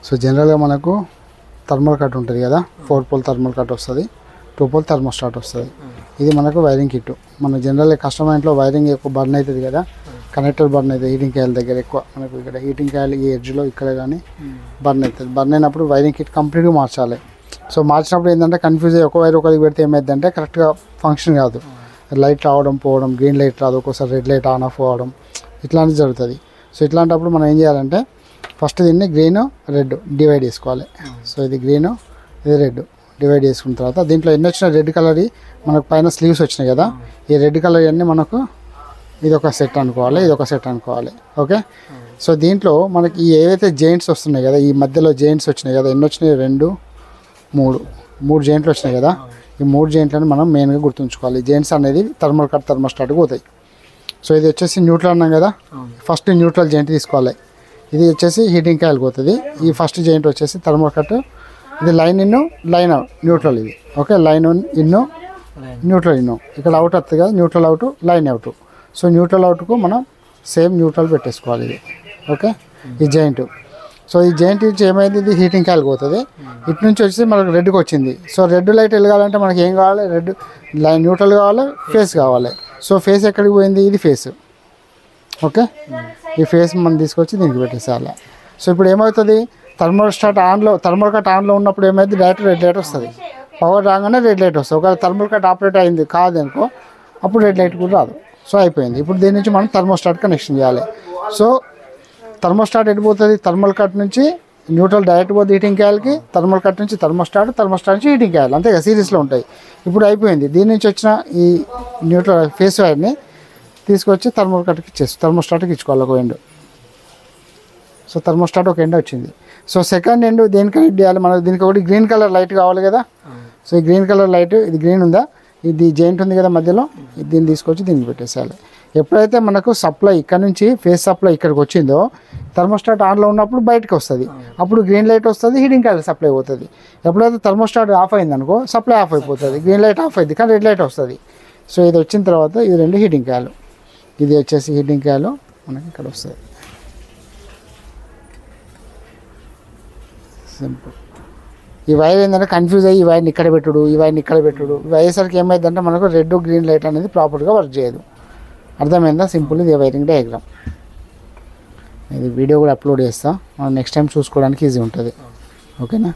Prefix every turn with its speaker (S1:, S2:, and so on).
S1: So జనరల్గా మనకు thermal cut ఉంటుంది కదా, 4 పోల్ థర్మల్ కట్ వస్తుంది, 2 పోల్ థర్మోస్టాట్ వస్తుంది. ఇది మనకు వైరింగ్ కిట్. మన జనరల్గా కస్టమర్ ఇంట్లో వైరింగ్ ఎక్కువ బర్న్ అవుతుంది కదా, కనెక్టర్ బర్న్ అవుతుంది హీటింగ్ కాయిల్ దగ్గర ఎక్కువ. మనకు ఇక్కడ హీటింగ్ కాయిల్ ఈ ఎడ్జ్లో ఇక్కడ కానీ బర్న్ అవుతుంది. బర్న్ అయినప్పుడు వైరింగ్ కిట్ కంప్లీట్గా మార్చాలి. సో మార్చినప్పుడు ఏంటంటే కన్ఫ్యూజ్ అయ్యి ఒక వైర్ ఒకరికి పెడితే ఏమైందంటే కరెక్ట్గా ఫంక్షన్ కాదు. లైట్ రావడం పోవడం, గ్రీన్ లైట్ రాదు, ఒక్కోసారి రెడ్ లైట్ ఆన్ ఆఫ్ అవ్వడం, ఇట్లాంటివి జరుగుతుంది. సో ఇట్లాంటప్పుడు మనం ఏం చేయాలంటే ఫస్ట్ దీన్ని గ్రీన్ రెడ్ డివైడ్ చేసుకోవాలి. సో ఇది గ్రీను, ఇది రెడ్ డివైడ్ చేసుకున్న తర్వాత దీంట్లో ఎన్ని వచ్చిన రెడ్ కలర్ మనకు పైన స్లీవ్స్ వచ్చినాయి కదా, ఈ రెడ్ కలర్ అన్నీ మనకు ఇది ఒక సెట్ అనుకోవాలి, ఇది ఒక సెట్ అనుకోవాలి. ఓకే. సో దీంట్లో మనకి ఏవైతే జెయింట్స్ వస్తున్నాయి కదా, ఈ మధ్యలో జెయింట్స్ వచ్చినాయి కదా, ఎన్ని వచ్చినాయి 2 3 జెయింట్లు వచ్చినాయి కదా, ఈ 3 జెయింట్లను మనం మెయిన్గా గుర్తుంచుకోవాలి. జెయింట్స్ అనేది థర్మల్ కట్ థర్మోస్టాట్కి పోతాయి. సో ఇది వచ్చేసి న్యూట్రల్ అన్నాం కదా, ఫస్ట్ న్యూట్రల్ జెయింట్ తీసుకోవాలి. ఇది వచ్చేసి హీటింగ్ కాయిల్కి పోతుంది. ఈ ఫస్ట్ జెయింట్ వచ్చేసి థర్మల్ కట్, ఇది line in line out neutral ఇది. Okay. Line in neutral in, ఇక్కడ అవుట్ వస్తుంది కదా, neutral out line out. So neutral అవుట్కు మనం సేమ్ న్యూట్రల్ పెట్టేసుకోవాలి ఇది. ఓకే. ఈ జెయింట్. సో ఈ జెయింట్ నుంచి ఏమైంది, ఇది హీటింగ్ కాయిల్కి పోతుంది. ఇటు నుంచి వచ్చి మనకు రెడ్కి వచ్చింది. సో రెడ్ లైట్ వెలగాలంటే మనకి ఏం కావాలి, రెడ్ లైన్ న్యూట్రల్ కావాలి, ఫేస్ కావాలి. సో ఫేస్ ఎక్కడికి పోయింది, ఇది ఫేస్. ఓకే. ఈ ఫేస్ మనం తీసుకొచ్చి దీనికి పెట్టేసేయాలి. సో ఇప్పుడు ఏమవుతుంది, థర్మల్ కట్ ఆన్లో ఉన్నప్పుడు ఏమైంది, డైరెక్ట్ రెడ్ లైట్ వస్తుంది. పవర్ రాగానే రెడ్ లైట్ వస్తుంది. ఒకవేళ థర్మల్ కట్ ఆపరేట్ అయింది కాదనుకో అప్పుడు రెడ్ లైట్ కూడా రాదు. సో అయిపోయింది. ఇప్పుడు దీని నుంచి మనం థర్మోస్టాట్ కనెక్షన్ చేయాలి. సో థర్మోస్టాట్ ఎడిపోతుంది, థర్మల్ కట్ నుంచి న్యూట్రల్ డైరెక్ట్ పోతుంది హీటింగ్ కాయిల్కి, థర్మల్ కట్ నుంచి థర్మోస్టాట్ నుంచి హీటింగ్ కాయిల్, అంతే కదా, సిరీస్లో ఉంటాయి. ఇప్పుడు అయిపోయింది. దీని నుంచి వచ్చిన ఈ న్యూట్రల్ ఫేస్ వైర్ని తీసుకొచ్చి థర్మల్ కట్కి థర్మోస్టాట్కి ఇచ్చుకోవాలి ఒక ఎండ్. సో థర్మోస్టాట్ ఒక ఎండ్ వచ్చింది. సో సెకండ్ ఎండ్ దేనికి కనెక్ట్ చేయాలి, మనకు దీనికి ఒకటి గ్రీన్ కలర్ లైట్ కావాలి కదా. సో ఈ గ్రీన్ కలర్ లైట్, ఇది గ్రీన్ ఉందా, ఇది జెయింట్ ఉంది కదా మధ్యలో, దీన్ని తీసుకొచ్చి దీనికి పెట్టేసేయాలి. ఎప్పుడైతే మనకు సప్లై ఇక్కడ నుంచి ఫేస్ సప్లై ఇక్కడికి వచ్చిందో థర్మోస్టాట్ ఆన్లో ఉన్నప్పుడు బయటకు వస్తుంది, అప్పుడు గ్రీన్ లైట్ వస్తుంది, హీటింగ్ కాయిల్ సప్లై అవుతుంది. ఎప్పుడైతే థర్మోస్టాట్ ఆఫ్ అయింది అనుకో సప్లై ఆఫ్ అయిపోతుంది, గ్రీన్ లైట్ ఆఫ్ అయింది కానీ రెడ్ లైట్ వస్తుంది. సో ఇది వచ్చిన తర్వాత ఇది 2 హీటింగ్ కాయిల్, ఇది వచ్చేసి హీటింగ్ కాయిల్ మనకి ఇక్కడ వస్తుంది. సింపుల్. ఈ వైర్ ఏంటంటే కన్ఫ్యూజ్ అయ్యి ఈ వైర్ని ఇక్కడ పెట్టుడు, ఈ వైర్ని ఇక్కడ పెట్టుడు, ఇవి అయ్యేసరికి ఏమైందంటే మనకు రెడ్ గ్రీన్ లైట్ అనేది ప్రాపర్గా వర్క్ చేయదు. అర్థమైందా? సింపుల్. ఇది వైరింగ్ డయాగ్రామ్. ఇది వీడియో కూడా అప్లోడ్ చేస్తా, మనం నెక్స్ట్ టైం చూసుకోవడానికి ఈజీ ఉంటుంది. ఓకేనా?